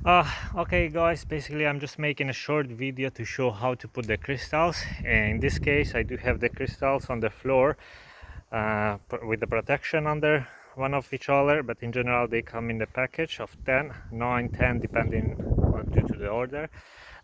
Okay guys, basically I'm just making a short video to show how to put the crystals. And in this case I do have the crystals on the floor with the protection under one of each other, but in general they come in the package of 10, 9, 10 depending on due to the order.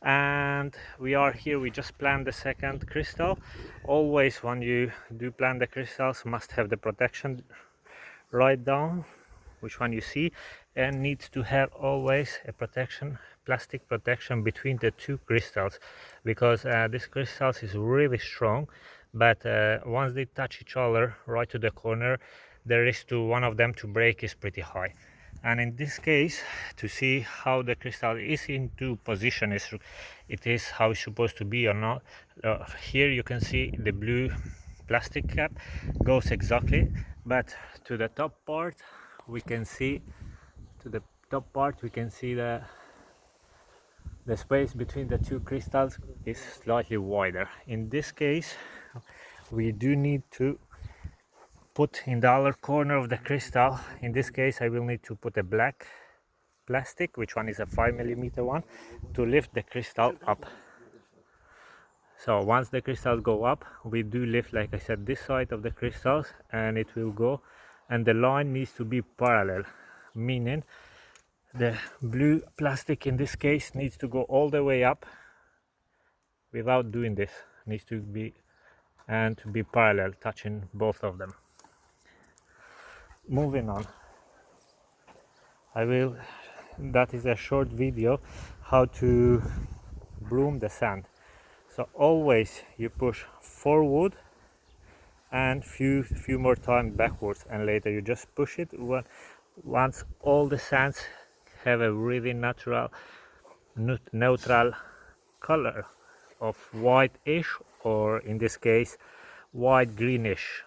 And we are here, we just planned the second crystal. Always when you do plan the crystals must have the protection right down which one you see, and needs to have always a protection, plastic protection between the two crystals, because this crystals is really strong, but once they touch each other right to the corner, the risk to one of them to break is pretty high. And in this case, to see how the crystal is into position, is it is how it's supposed to be or not. Here you can see the blue plastic cap goes exactly, but to the top part we can see the space between the two crystals is slightly wider. In this case we do need to put in the other corner of the crystal. In this case I will need to put a black plastic, which one is a 5mm one, to lift the crystal up. So once the crystals go up, we do lift, like I said, this side of the crystals, and it will go, and the line needs to be parallel, meaning the blue plastic in this case needs to go all the way up without doing this, needs to be and to be parallel, touching both of them. Moving on, that is a short video how to broom the sand. So always you push forward and few more times backwards, and later you just push it. Once all the sands have a really natural neutral color of whitish, or in this case white greenish.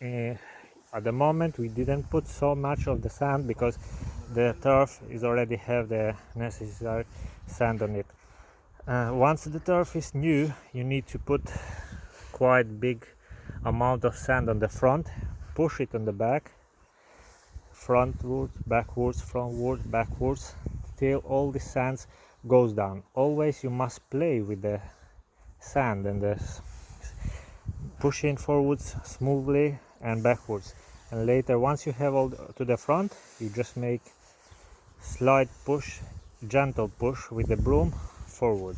At the moment we didn't put so much of the sand because the turf is already have the necessary sand on it. Once the turf is new, you need to put quite big amount of sand on the front, push it on the back, frontwards, backwards, frontwards, backwards, till all the sand goes down. Always you must play with the sand and the pushing forwards smoothly and backwards, and later once you have all to the front, you just make slight push, gentle push with the broom forward.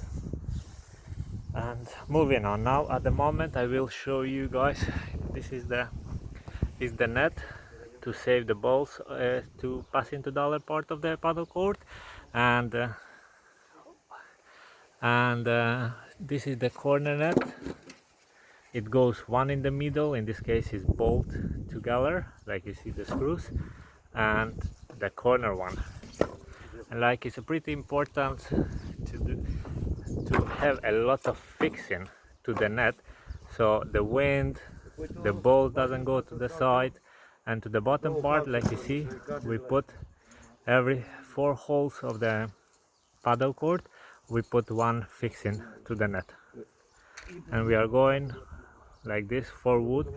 And moving on, now at the moment I will show you guys, this is the net to save the balls to pass into the other part of the paddle court, and this is the corner net. It goes one in the middle, in this case is bolt together, like you see the screws, and the corner one. And like it's pretty important to have a lot of fixing to the net, so the wind, the ball doesn't go to the side. And to the bottom part, like you see, we put every 4 holes of the paddle court, we put one fixing to the net, and we are going like this forward.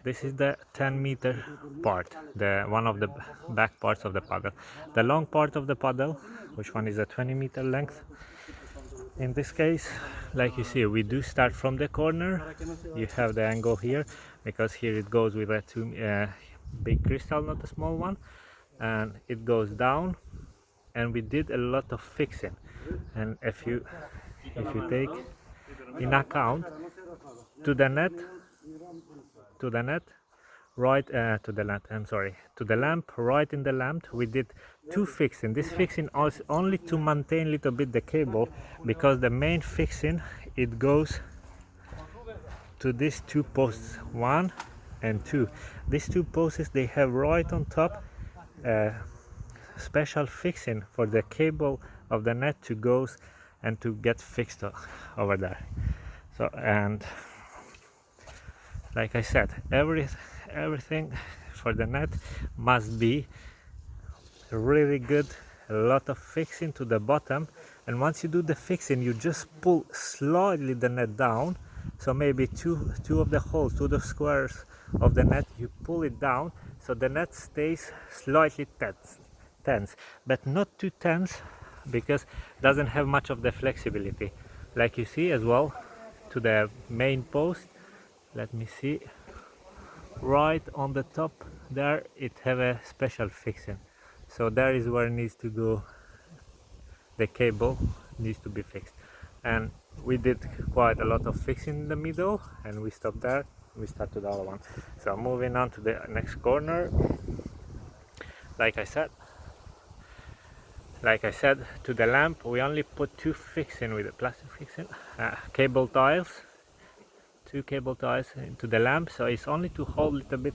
This is the 10-meter part, the one of the back parts of the paddle. The long part of the paddle, which one is a 20-meter length. In this case, like you see, we do start from the corner. You have the angle here because here it goes with a big crystal, not a small one, and it goes down, and we did a lot of fixing. And if you take in account to the net right to the lamp, right in the lamp we did 2 fixing. This fixing is only to maintain a little bit the cable, because the main fixing, it goes to these 2 posts, 1 and 2. These 2 posts, they have right on top special fixing for the cable of the net to go and to get fixed over there. So, and like I said, everything for the net must be really good, a lot of fixing to the bottom. And once you do the fixing, you just pull slightly the net down, so maybe two of the holes, 2 of the squares of the net, you pull it down so the net stays slightly tense, but not too tense because it doesn't have much of the flexibility. Like you see as well, to the main post, let me see, right on the top there it have a special fixing, so there is where it needs to go, the cable needs to be fixed. And we did quite a lot of fixing in the middle, and we stopped there, we start to the other one. So moving on to the next corner, like I said, to the lamp we only put 2 fixing with the plastic fixing, cable ties, 2 cable ties into the lamp, so it's only to hold a little bit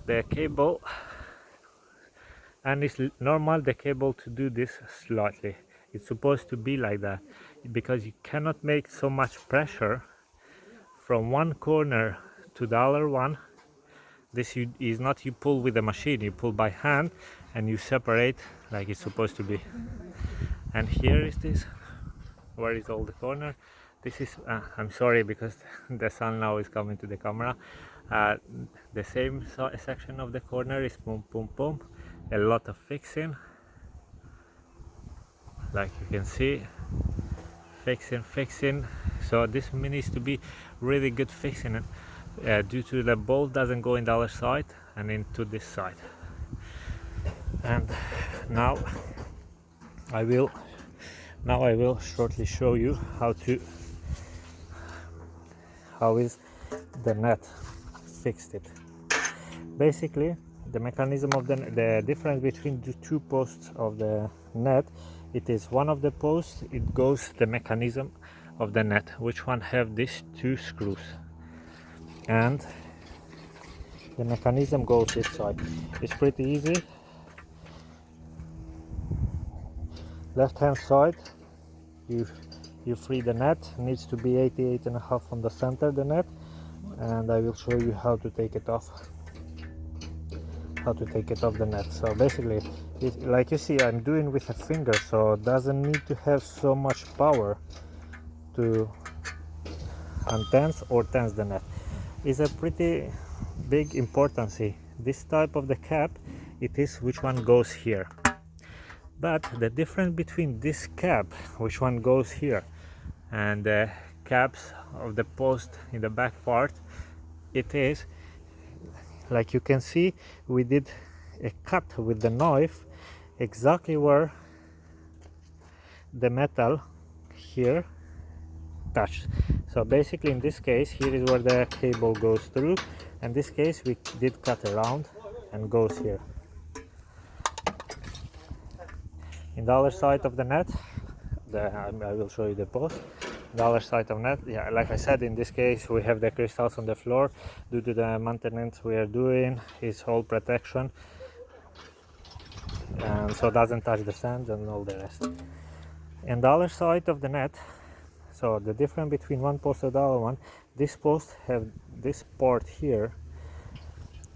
the cable, and it's normal the cable to do this slightly. It's supposed to be like that because you cannot make so much pressure from one corner to the other one. This is not you pull with the machine, you pull by hand and you separate like it's supposed to be. And here is this, where is all the corner. This is I'm sorry because the sun now is coming to the camera. The same section of the corner is boom boom boom, a lot of fixing, like you can see, fixing. So this needs to be really good fixing, due to the bolt doesn't go in the other side and into this side. And now I will shortly show you how is the net fixed it. Basically the mechanism of the difference between the 2 posts of the net, it is one of the posts, it goes the mechanism of the net, which one have these 2 screws, and the mechanism goes this side. It's pretty easy. Left hand side, you free the net, needs to be 88.5 on the center, the net, and I will show you how to take it off the net. So basically, like you see, I'm doing with a finger, so it doesn't need to have so much power to untense or tense the net. It's a pretty big importance. This type of the cap, it is which one goes here. But the difference between this cap, which one goes here, and the caps of the post in the back part, it is, like you can see, we did a cut with the knife exactly where the metal here touched. So basically in this case, here is where the cable goes through, and this case we did cut around and goes here. In the other side of the net, I will show you the post. The other side of net, yeah, like I said, in this case we have the crystals on the floor. Due to the maintenance we are doing, is all protection, and so doesn't touch the sand and all the rest. And the other side of the net, so the difference between one post and the other one, this post have this part here,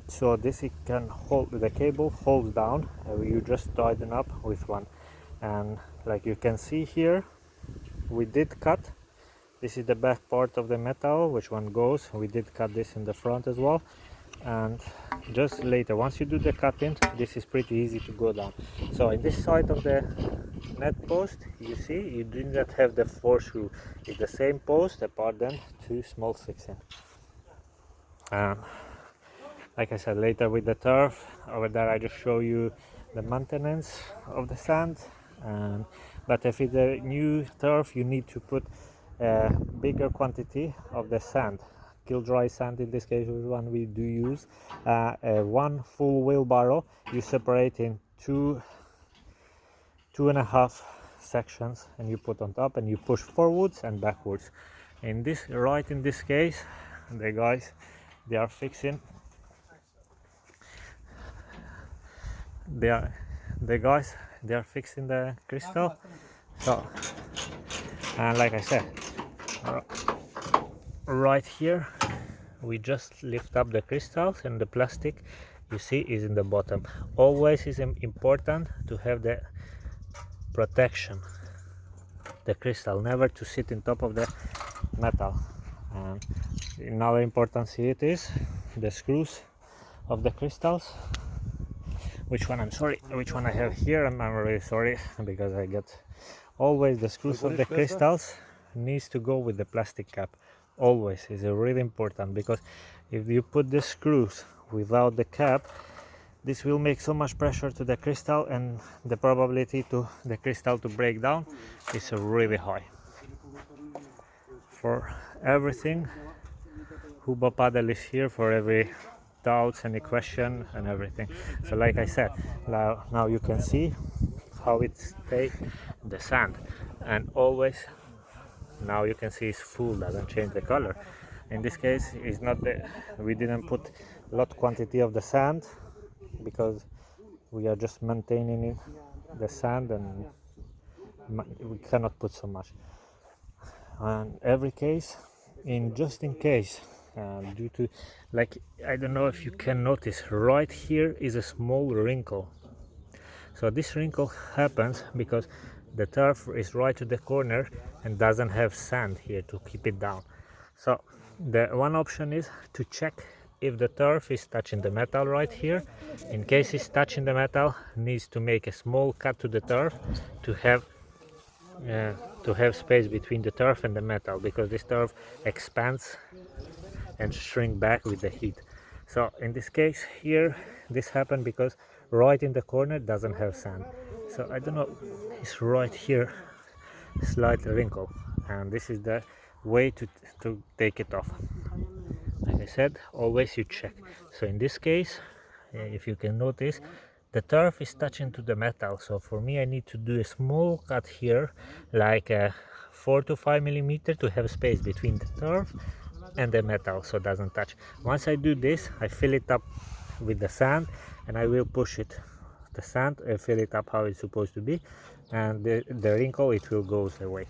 so this it can hold, the cable holds down, you just tighten up with one. And like you can see here, we did cut, this is the back part of the metal, which one goes, we did cut this in the front as well. And just later, once you do the cutting, this is pretty easy to go down. So in this side of the net post, you see, you do not have the 4 screw, it's the same post apart than 2 small fixing. Like I said, later with the turf over there, I just show you the maintenance of the sand. But if it's a new turf, you need to put a bigger quantity of the sand, kill dry sand in this case, is one we do use. One full wheelbarrow you separate in 2.5 sections, and you put on top and you push forwards and backwards. In this case, the guys, they are fixing, they are fixing the crystal. So, and like I said, right here we just lift up the crystals, and the plastic, you see, is in the bottom. Always is important to have the protection, the crystal, never to sit on top of the metal. And another importance it is the screws of the crystals, which one I'm sorry, which one I have here. I'm really sorry because I get always the screws of the crystals needs to go with the plastic cap. Always is really important, because if you put the screws without the cap, this will make so much pressure to the crystal, and the probability to the crystal to break down is really high. For everything, Huba Paddle is here for every doubts, any question and everything. So like I said, now you can see how it stays the sand, and always now you can see it's full, doesn't change the color. In this case, it's not we didn't put lot quantity of the sand, because we are just maintaining it, the sand, and we cannot put so much. And every case, just in case, due to, like, I don't know if you can notice, right here is a small wrinkle. So this wrinkle happens because the turf is right to the corner and doesn't have sand here to keep it down. So the one option is to check if the turf is touching the metal right here. In case it's touching the metal, needs to make a small cut to the turf to have space between the turf and the metal, because this turf expands and shrink back with the heat. So in this case here, this happened because right in the corner doesn't have sand. So I don't know, it's right here, slight wrinkle, and this is the way to take it off. Like I said, always you check. So in this case, if you can notice, the turf is touching to the metal. So for me, I need to do a small cut here, like 4 to 5 millimeter, to have space between the turf and the metal, so it doesn't touch. Once I do this, I fill it up with the sand, and I will push it, the sand, and fill it up how it's supposed to be, and the wrinkle, it will go away.